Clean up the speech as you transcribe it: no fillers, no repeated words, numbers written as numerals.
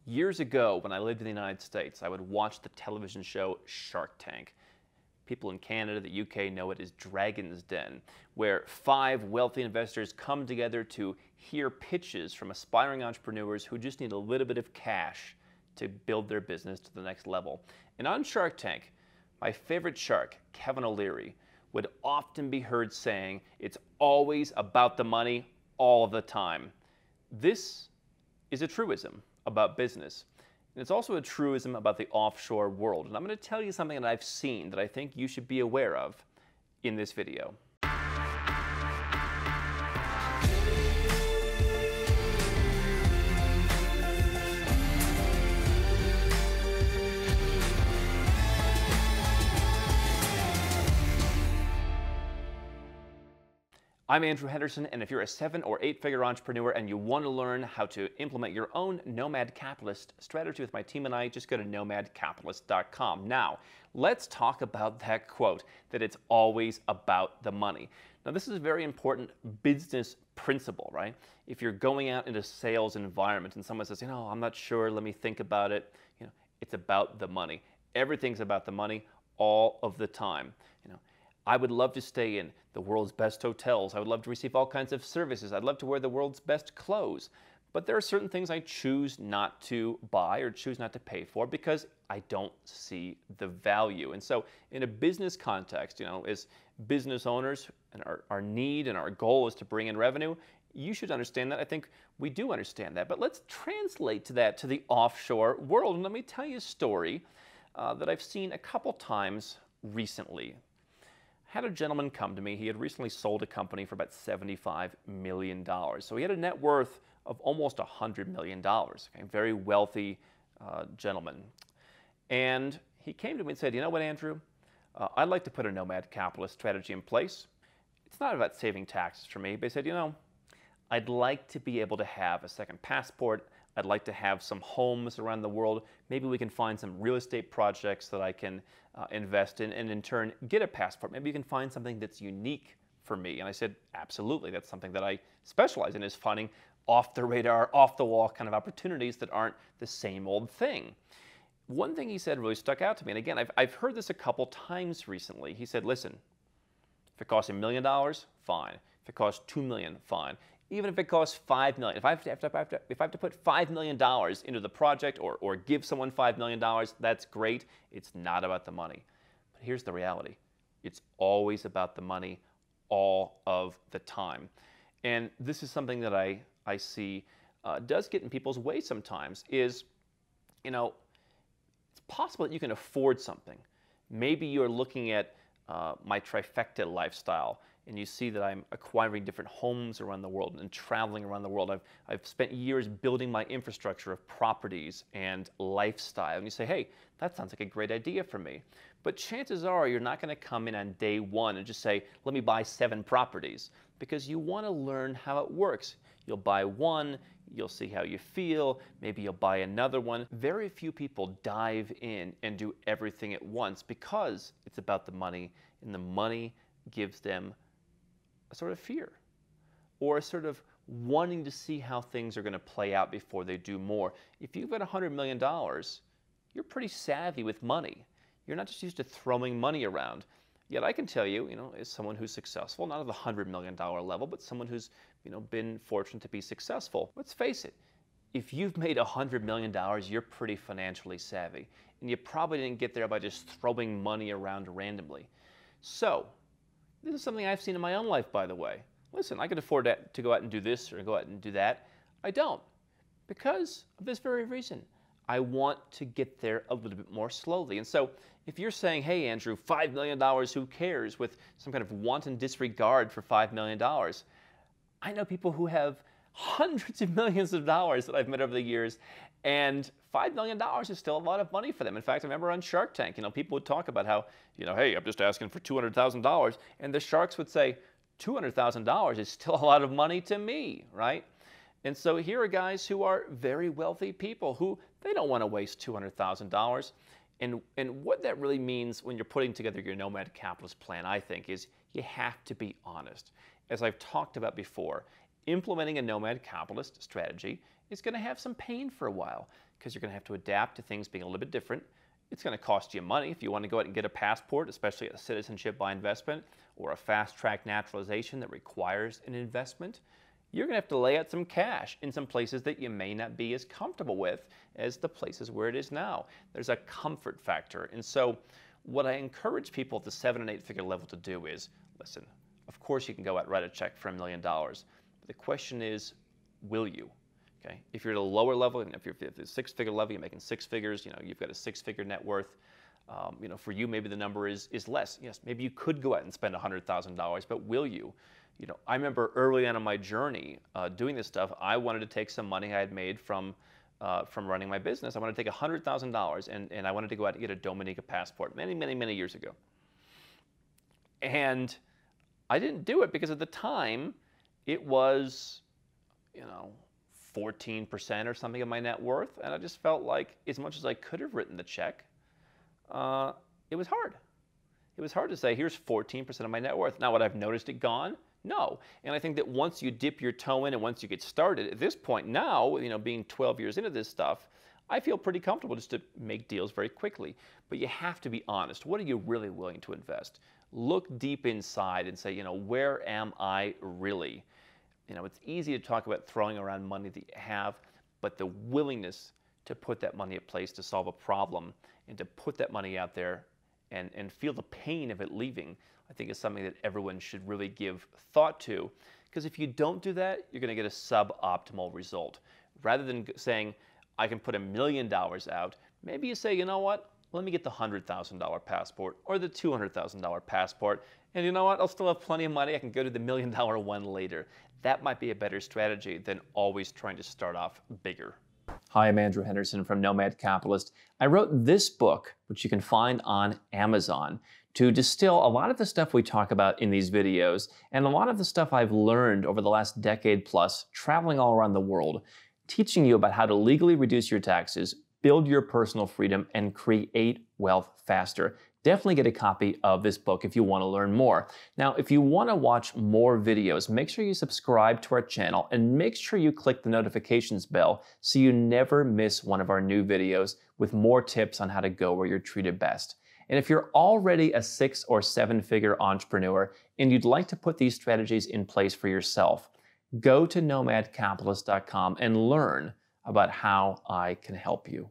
Years ago, when I lived in the United States, I would watch the television show Shark Tank. People in Canada, the UK know it as Dragon's Den, where five wealthy investors come together to hear pitches from aspiring entrepreneurs who just need a little bit of cash to build their business to the next level. And on Shark Tank, my favorite shark, Kevin O'Leary, would often be heard saying, "It's always about the money all the time." This is a truism about business. And it's also a truism about the offshore world. And I'm going to tell you something that I've seen that I think you should be aware of in this video. I'm Andrew Henderson, and if you're a 7- or 8-figure entrepreneur and you want to learn how to implement your own Nomad Capitalist strategy with my team and I, just go to nomadcapitalist.com. Now, let's talk about that quote, that it's always about the money. Now, this is a very important business principle, right? If you're going out into a sales environment and someone says, I'm not sure, let me think about it, it's about the money. Everything's about the money all of the time. I would love to stay in the world's best hotels. I would love to receive all kinds of services. I'd love to wear the world's best clothes. But there are certain things I choose not to buy or choose not to pay for because I don't see the value. And so in a business context, as business owners, and our need and our goal is to bring in revenue, you should understand that. I think we do understand that. But let's translate that to the offshore world. And let me tell you a story that I've seen a couple times recently. I had a gentleman come to me. He had recently sold a company for about $75 million. So he had a net worth of almost $100 million. Okay? Very wealthy gentleman. And he came to me and said, "You know what, Andrew? I'd like to put a Nomad Capitalist strategy in place. It's not about saving taxes for me." But he said, "I'd like to be able to have a second passport. I'd like to have some homes around the world. Maybe we can find some real estate projects that I can invest in and in turn get a passport. Maybe you can find something that's unique for me." And I said, "Absolutely. That's something that I specialize in, is finding off the radar, off the wall kind of opportunities that aren't the same old thing." One thing he said really stuck out to me. And again, I've heard this a couple times recently. He said, "Listen, if it costs $1 million, fine. If it costs $2 million, fine. Even if it costs $5 million, if I have to put $5 million into the project or give someone $5 million, that's great. It's not about the money." But here's the reality. It's always about the money all of the time. And this is something that I see does get in people's way sometimes is, it's possible that you can afford something. Maybe you're looking at my trifecta lifestyle, and you see that I'm acquiring different homes around the world and traveling around the world. I've spent years building my infrastructure of properties and lifestyle. And you say, "Hey, that sounds like a great idea for me." But chances are you're not going to come in on day one and just say, "Let me buy 7 properties," because you want to learn how it works. You'll buy one, you'll see how you feel, maybe you'll buy another one. Very few people dive in and do everything at once because it's about the money, and the money gives them a sort of fear or a sort of wanting to see how things are going to play out before they do more. If you've got $100 million, you're pretty savvy with money. You're not just used to throwing money around. Yet I can tell you, as someone who's successful, not at the $100 million level, but someone who's been fortunate to be successful. Let's face it, if you've made $100 million, you're pretty financially savvy. And you probably didn't get there by just throwing money around randomly. So, this is something I've seen in my own life, by the way. Listen, I can afford to go out and do this or go out and do that. I don't, because of this very reason. I want to get there a little bit more slowly. And so if you're saying, "Hey, Andrew, $5 million, who cares?" with some kind of wanton disregard for $5 million, I know people who have hundreds of millions of dollars that I've met over the years, and $5 million is still a lot of money for them. In fact, I remember on Shark Tank, people would talk about how, "Hey, I'm just asking for $200,000. And the sharks would say, $200,000 is still a lot of money to me, right? And so here are guys who are very wealthy people who they don't want to waste $200,000. And what that really means when you're putting together your Nomad Capitalist plan, I think, is you have to be honest. As I've talked about before, implementing a Nomad Capitalist strategy is going to have some pain for a while. because you're going to have to adapt to things being a little bit different. It's going to cost you money if you want to go out and get a passport, especially a citizenship by investment or a fast-track naturalization that requires an investment. You're going to have to lay out some cash in some places that you may not be as comfortable with as the places where it is now. There's a comfort factor. And so what I encourage people at the 7- and 8-figure level to do is, listen, of course you can go out and write a check for $1 million. But the question is, will you? Okay? If you're at a lower level, and if you're at the 6-figure level, you're making 6 figures, you've got a 6-figure net worth. For you, maybe the number is less. Yes, maybe you could go out and spend $100,000, but will you? I remember early on in my journey doing this stuff, I wanted to take some money I had made from running my business. I wanted to take $100,000 and I wanted to go out and get a Dominica passport many, many, many years ago. And I didn't do it because at the time it was, 14% or something of my net worth. And I just felt like as much as I could have written the check, it was hard. It was hard to say, here's 14% of my net worth. Now, would I've noticed it gone? No. And I think that once you dip your toe in and once you get started, at this point now, being 12 years into this stuff, I feel pretty comfortable just to make deals very quickly. But you have to be honest. What are you really willing to invest? Look deep inside and say, where am I really? It's easy to talk about throwing around money that you have, but the willingness to put that money at place to solve a problem and to put that money out there and feel the pain of it leaving, I think is something that everyone should really give thought to. Because if you don't do that, you're going to get a suboptimal result. Rather than saying, I can put $1 million out, maybe you say, you know what? Let me get the $100,000 passport or the $200,000 passport. And you know what? I'll still have plenty of money. I can go to the $1 million one later. That might be a better strategy than always trying to start off bigger. Hi, I'm Andrew Henderson from Nomad Capitalist. I wrote this book, which you can find on Amazon, to distill a lot of the stuff we talk about in these videos and a lot of the stuff I've learned over the last decade plus traveling all around the world, teaching you about how to legally reduce your taxes, build your personal freedom, and create wealth faster. Definitely get a copy of this book if you want to learn more. Now, if you want to watch more videos, make sure you subscribe to our channel and make sure you click the notifications bell so you never miss one of our new videos with more tips on how to go where you're treated best. And if you're already a 6- or 7-figure entrepreneur and you'd like to put these strategies in place for yourself, go to nomadcapitalist.com and learn about how I can help you.